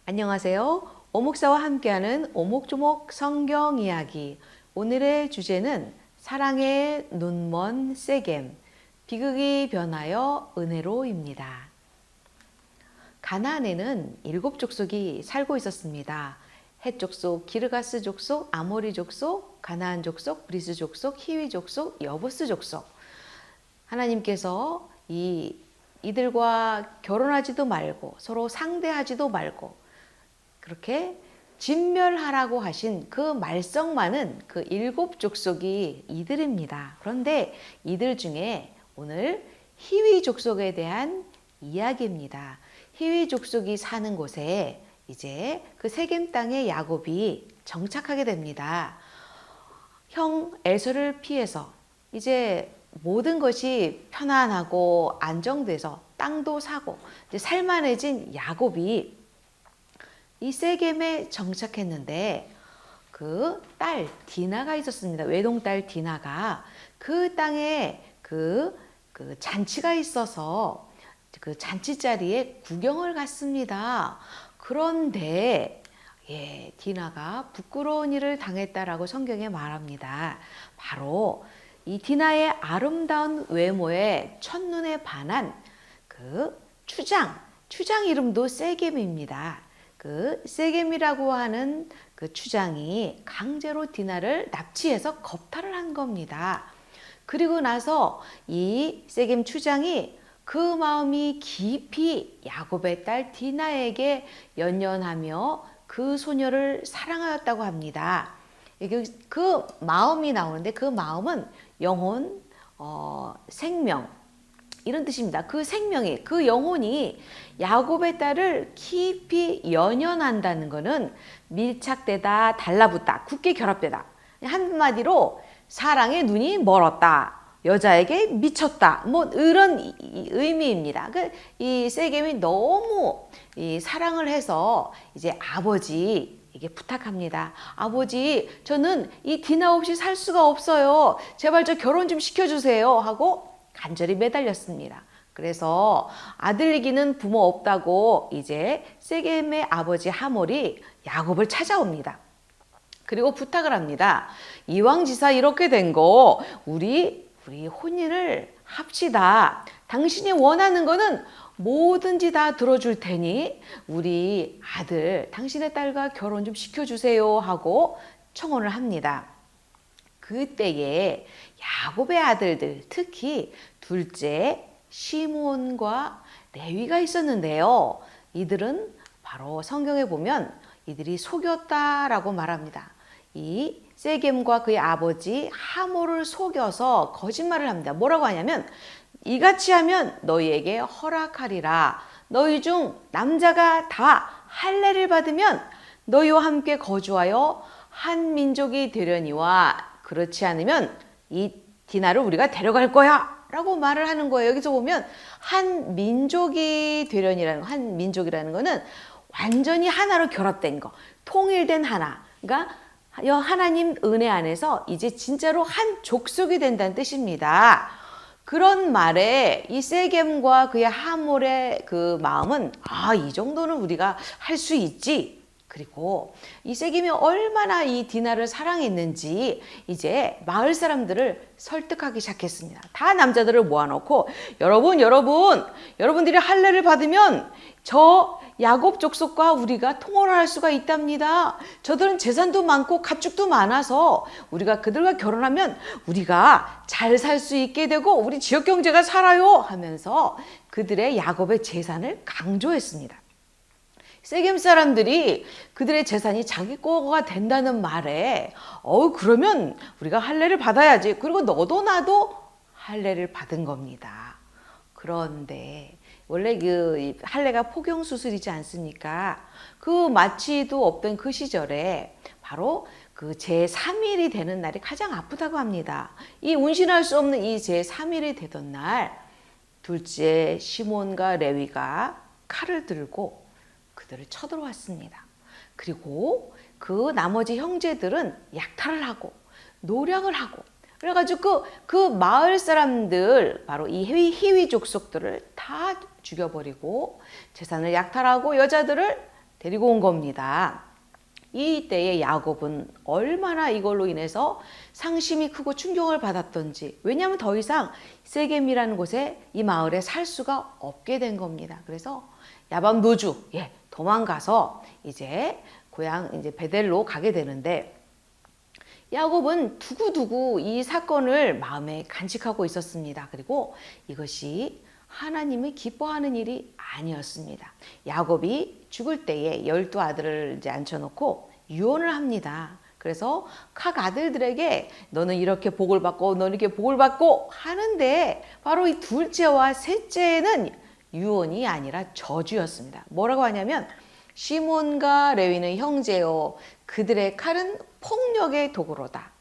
안녕하세요. 오목사와 함께하는 오목조목 성경 이야기. 오늘의 주제는 사랑의 눈먼 세겜, 비극이 변하여 은혜로입니다. 가나안에는 7족속이 살고 있었습니다. 헷 족속, 기르가스 족속, 아모리 족속, 가나안 족속, 브리스 족속, 히위 족속, 여부스 족속. 하나님께서 이들과 결혼하지도 말고 서로 상대하지도 말고 그렇게 진멸하라고 하신 그 말썽 많은 그 7족속이 이들입니다. 그런데 이들 중에 오늘 히위 족속에 대한 이야기입니다. 히위 족속이 사는 곳에 이제 그 세겜 땅에 야곱이 정착하게 됩니다. 형 에서를 피해서 이제 모든 것이 편안하고 안정돼서 땅도 사고 이제 살만해진 야곱이 이 세겜에 정착했는데 그 딸 디나가 있었습니다. 외동딸 디나가 그 땅에 그 잔치가 있어서 그 잔치 자리에 구경을 갔습니다. 그런데 디나가 부끄러운 일을 당했다라고 성경에 말합니다. 바로 이 디나의 아름다운 외모에 첫눈에 반한 그 추장 이름도 세겜입니다. 그 세겜이라고 하는 그 추장이 강제로 디나를 납치해서 겁탈을 한 겁니다. 그리고 나서 이 세겜 추장이 그 마음이 깊이 야곱의 딸 디나에게 연연하며 그 소녀를 사랑하였다고 합니다. 그 마음이 나오는데 그 마음은 영혼, 생명 이런 뜻입니다. 그 생명이, 그 영혼이 야곱의 딸을 깊이 연연한다는 것은 밀착되다, 달라붙다, 굳게 결합되다. 한마디로 사랑의 눈이 멀었다. 여자에게 미쳤다. 뭐 이런 의미입니다. 이 세겜이 너무 사랑을 해서 이제 아버지에게 부탁합니다. 아버지, 저는 이 디나 없이 살 수가 없어요. 제발 저 결혼 좀 시켜주세요. 하고 간절히 매달렸습니다. 그래서 아들이기는 부모 없다고 이제 세겜의 아버지 하몰이 야곱을 찾아옵니다. 그리고 부탁을 합니다. 이왕지사 이렇게 된 거 우리 혼인을 합시다. 당신이 원하는 거는 뭐든지 다 들어줄 테니 우리 아들, 당신의 딸과 결혼 좀 시켜주세요 하고 청혼을 합니다. 그때에 야곱의 아들들, 특히 둘째 시므온과 레위가 있었는데요. 이들은 바로 성경에 보면 이들이 속였다라고 말합니다. 이 세겜과 그의 아버지 하몰을 속여서 거짓말을 합니다. 뭐라고 하냐면 이같이 하면 너희에게 허락하리라. 너희 중 남자가 다 할례를 받으면 너희와 함께 거주하여 한 민족이 되려니와 그렇지 않으면 이 디나를 우리가 데려갈 거야 라고 말을 하는 거예요. 여기서 보면 한 민족이라는 거는 완전히 하나로 결합된 거, 통일된 하나. 그러니까 하나님 은혜 안에서 이제 진짜로 한 족속이 된다는 뜻입니다. 그런 말에 이 세겜과 그의 하몰의 그 마음은 이 정도는 우리가 할 수 있지. 그리고 이 세겜이 얼마나 이 디나를 사랑했는지 이제 마을 사람들을 설득하기 시작했습니다. 다 남자들을 모아놓고 여러분들이 할례를 받으면 저 야곱 족속과 우리가 통혼을 할 수가 있답니다. 저들은 재산도 많고 가축도 많아서 우리가 그들과 결혼하면 우리가 잘 살 수 있게 되고 우리 지역 경제가 살아요 하면서 그들의 야곱의 재산을 강조했습니다. 세겜 사람들이 그들의 재산이 자기 거가 된다는 말에 그러면 우리가 할례를 받아야지. 그리고 너도 나도 할례를 받은 겁니다. 그런데 원래 그 할례가 포경 수술이지 않습니까? 그 마취도 없던 그 시절에 바로 그 제3일이 되는 날이 가장 아프다고 합니다. 이 운신할 수 없는 이 제3일이 되던 날 둘째 시몬과 레위가 칼을 들고 그들을 쳐들어왔습니다. 그리고 그 나머지 형제들은 약탈을 하고 노략을 하고 그래가지고 그 마을 사람들 바로 이 히위 족속들을 다 죽여버리고 재산을 약탈하고 여자들을 데리고 온 겁니다. 이때에 야곱은 얼마나 이걸로 인해서 상심이 크고 충격을 받았던지, 왜냐하면 더 이상 세겜이라는 곳에 이 마을에 살 수가 없게 된 겁니다. 그래서 야밤 노주, 도망가서 이제 고향 이제 베델로 가게 되는데, 야곱은 두고두고 이 사건을 마음에 간직하고 있었습니다. 그리고 이것이 하나님이 기뻐하는 일이 아니었습니다. 야곱이 죽을 때에 12아들을 이제 앉혀놓고 유언을 합니다. 그래서 각 아들들에게 너는 이렇게 복을 받고 너는 이렇게 복을 받고 하는데, 바로 이 둘째와 셋째는 유언이 아니라 저주였습니다. 뭐라고 하냐면, 시몬과 레위는 형제요 그들의 칼은 폭력의 도구로다.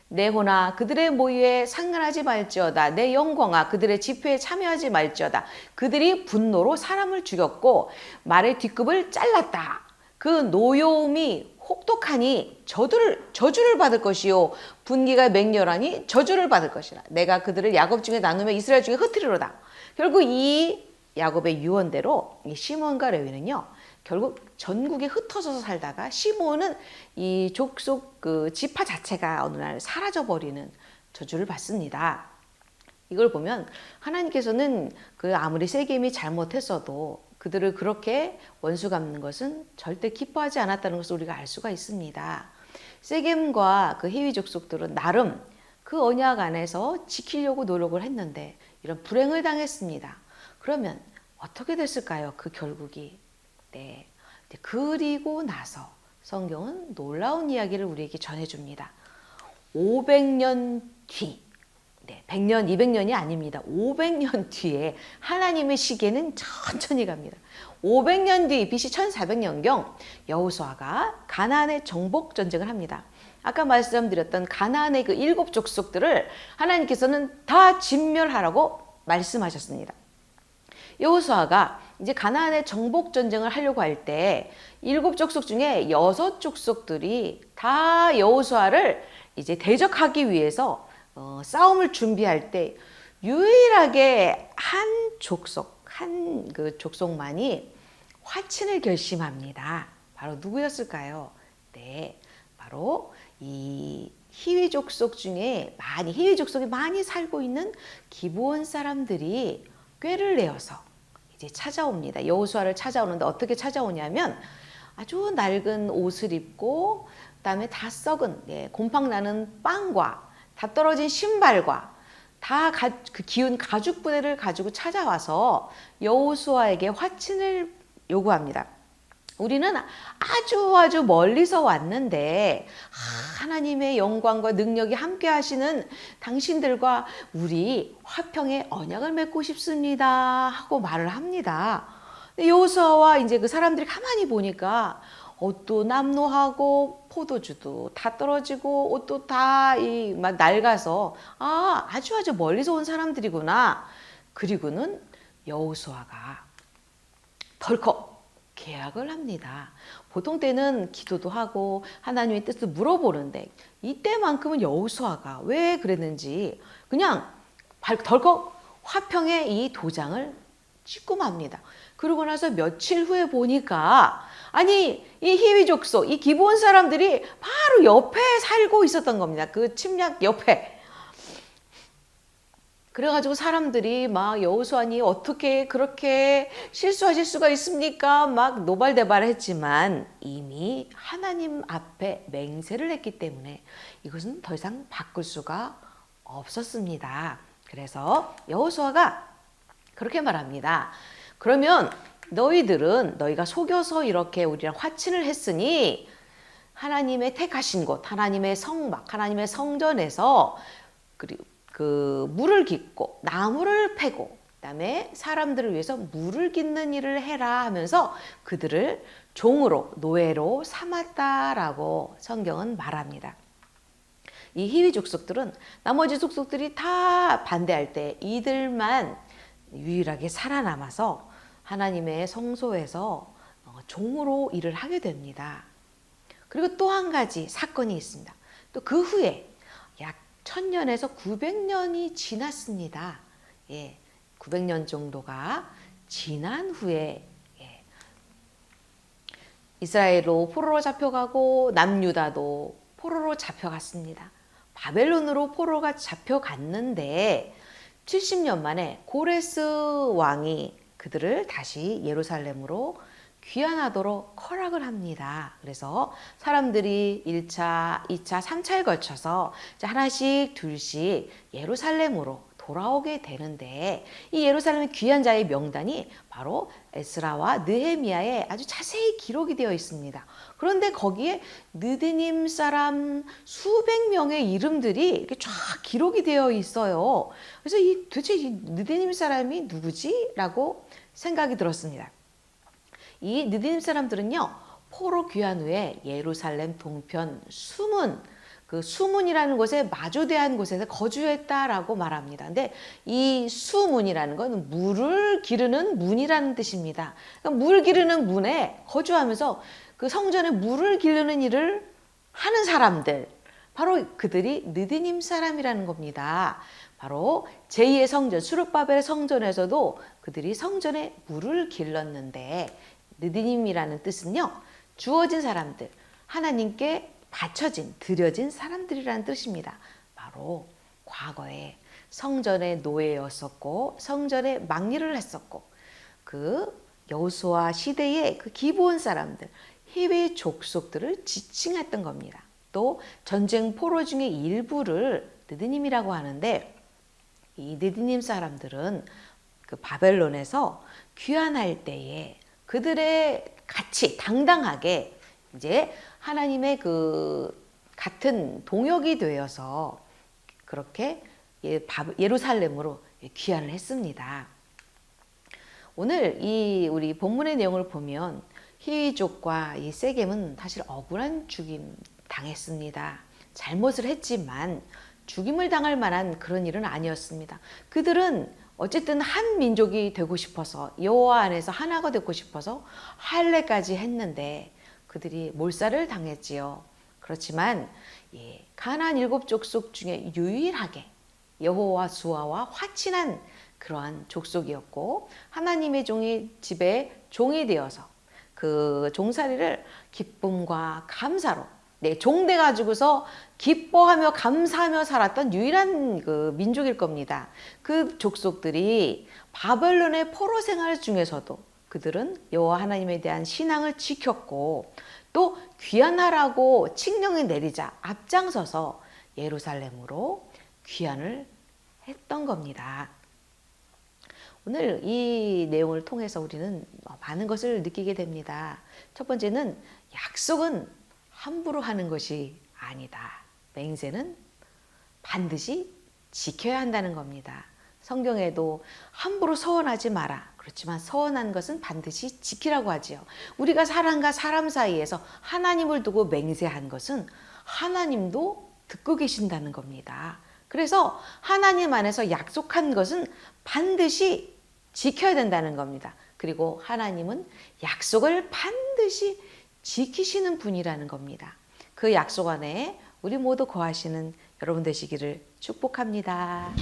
내 호나 그들의 모유에 상관하지 말지어다. 내 영광아 그들의 집회에 참여하지 말지어다. 그들이 분노로 사람을 죽였고 말의 뒷급을 잘랐다. 그 노여움이 혹독하니 저주를 받을 것이요 분기가 맹렬하니 저주를 받을 것이라. 내가 그들을 야곱 중에 나누며 이스라엘 중에 흩으리로다. 결국 이 야곱의 유언대로 이 시몬과 레위는요, 결국 전국에 흩어져서 살다가 시몬은 이 족속 그 지파 자체가 어느 날 사라져 버리는 저주를 받습니다. 이걸 보면 하나님께서는 그 아무리 세겜이 잘못했어도 그들을 그렇게 원수 갚는 것은 절대 기뻐하지 않았다는 것을 우리가 알 수가 있습니다. 세겜과 그 히위 족속들은 나름 그 언약 안에서 지키려고 노력을 했는데 이런 불행을 당했습니다. 그러면 어떻게 됐을까요? 그 결국이. 네. 그리고 나서 성경은 놀라운 이야기를 우리에게 전해줍니다. 500년 뒤, 100년, 200년이 아닙니다. 500년 뒤에 하나님의 시계는 천천히 갑니다. 500년 뒤 BC 1400년경 여호수아가 가나안의 정복 전쟁을 합니다. 아까 말씀드렸던 가나안의 그 7 족속들을 하나님께서는 다 진멸하라고 말씀하셨습니다. 여호수아가 이제 가나안의 정복 전쟁을 하려고 할 때 7 족속 중에 6 족속들이 다 여호수아를 이제 대적하기 위해서 싸움을 준비할 때 유일하게 한 그 족속만이 화친을 결심합니다. 바로 누구였을까요? 네, 바로 이 히위 족속 중에 히위 족속이 많이 살고 있는 기브온 사람들이 꾀를 내어서 이제 찾아옵니다. 여호수아를 찾아오는데 어떻게 찾아오냐면, 아주 낡은 옷을 입고 그다음에 다 썩은 곰팡 나는 빵과 다 떨어진 신발과 다 그 기운 가죽 부대를 가지고 찾아와서 여호수아에게 화친을 요구합니다. 우리는 아주 멀리서 왔는데 하나님의 영광과 능력이 함께 하시는 당신들과 우리 화평의 언약을 맺고 싶습니다 하고 말을 합니다. 여호수아와 이제 그 사람들이 가만히 보니까 옷도 남노하고 포도주도 다 떨어지고 옷도 다 막 낡아서 아주 멀리서 온 사람들이구나. 그리고는 여호수아가 덜컥 계약을 합니다. 보통 때는 기도도 하고 하나님의 뜻을 물어보는데 이때만큼은 여호수아가 왜 그랬는지 그냥 덜컥 화평의 이 도장을 찍고 맙니다. 그러고 나서 며칠 후에 보니까 아니 이 히위 족속, 이 기브온 사람들이 바로 옆에 살고 있었던 겁니다. 그 침략 옆에. 그래가지고 사람들이 막 여호수아니 어떻게 그렇게 실수하실 수가 있습니까? 막 노발대발했지만 이미 하나님 앞에 맹세를 했기 때문에 이것은 더 이상 바꿀 수가 없었습니다. 그래서 여호수아가 그렇게 말합니다. 그러면 너희가 속여서 이렇게 우리랑 화친을 했으니 하나님의 택하신 곳, 하나님의 성막, 하나님의 성전에서 그 물을 깃고 나무를 패고 그다음에 사람들을 위해서 물을 깃는 일을 해라 하면서 그들을 종으로 노예로 삼았다라고 성경은 말합니다. 이 히위 족속들은 나머지 족속들이 다 반대할 때 이들만 유일하게 살아남아서 하나님의 성소에서 종으로 일을 하게 됩니다. 그리고 또 한 가지 사건이 있습니다. 또 그 후에 약 1000년에서 900년이 지났습니다. 900년 정도가 지난 후에 이스라엘로 포로로 잡혀가고 남유다도 포로로 잡혀갔습니다. 바벨론으로 포로가 잡혀갔는데 70년 만에 고레스 왕이 그들을 다시 예루살렘으로 귀환하도록 허락을 합니다. 그래서 사람들이 1차, 2차, 3차에 걸쳐서 하나씩 둘씩 예루살렘으로 돌아오게 되는데 이 예루살렘의 귀한 자의 명단이 바로 에스라와 느헤미야에 아주 자세히 기록이 되어 있습니다. 그런데 거기에 느디님 사람 수백 명의 이름들이 이렇게 쫙 기록이 되어 있어요. 그래서 도대체 이 느디님 사람이 누구지? 라고 생각이 들었습니다. 이 느디님 사람들은요, 포로 귀환 후에 예루살렘 동편 수문, 그 수문이라는 곳에 마주대한 곳에서 거주했다라고 말합니다. 근데 이 수문이라는 건 물을 기르는 문이라는 뜻입니다. 그러니까 물 기르는 문에 거주하면서 그 성전에 물을 기르는 일을 하는 사람들, 바로 그들이 느디님 사람이라는 겁니다. 바로 제2의 성전, 수룹바벨의 성전에서도 그들이 성전에 물을 길렀는데 느디님이라는 뜻은요, 주어진 사람들, 하나님께 바쳐진, 드려진 사람들이라는 뜻입니다. 바로 과거에 성전의 노예였었고 성전의 막일을 했었고 그 여호수아 시대의 그 기브온 사람들, 히브리 족속들을 지칭했던 겁니다. 또 전쟁 포로 중의 일부를 느디님이라고 하는데 이 느디님 사람들은 그 바벨론에서 귀환할 때에 그들의 같이 당당하게 이제 하나님의 그 같은 동역이 되어서 그렇게 예루살렘으로 귀환을 했습니다. 오늘 이 우리 본문의 내용을 보면 히위족과 이 세겜은 사실 억울한 죽임 당했습니다. 잘못을 했지만 죽임을 당할 만한 그런 일은 아니었습니다. 그들은 어쨌든 한 민족이 되고 싶어서 여호와 안에서 하나가 되고 싶어서 할례까지 했는데 그들이 몰살을 당했지요. 그렇지만 가나안 7족속 중에 유일하게 여호와 수아와 화친한 그러한 족속이었고 하나님의 종이 집에 종이 되어서 그 종살이를 기쁨과 감사로 종돼 가지고서 기뻐하며 감사하며 살았던 유일한 그 민족일 겁니다. 그 족속들이 바벨론의 포로 생활 중에서도 그들은 여호와 하나님에 대한 신앙을 지켰고 또 귀환하라고 칙령이 내리자 앞장서서 예루살렘으로 귀환을 했던 겁니다. 오늘 이 내용을 통해서 우리는 많은 것을 느끼게 됩니다. 첫 번째는 약속은 함부로 하는 것이 아니다. 맹세는 반드시 지켜야 한다는 겁니다. 성경에도 함부로 서원하지 마라. 그렇지만 서원한 것은 반드시 지키라고 하지요. 우리가 사람과 사람 사이에서 하나님을 두고 맹세한 것은 하나님도 듣고 계신다는 겁니다. 그래서 하나님 안에서 약속한 것은 반드시 지켜야 된다는 겁니다. 그리고 하나님은 약속을 반드시 지키시는 분이라는 겁니다. 그 약속 안에 우리 모두 거하시는 여러분 되시기를 축복합니다.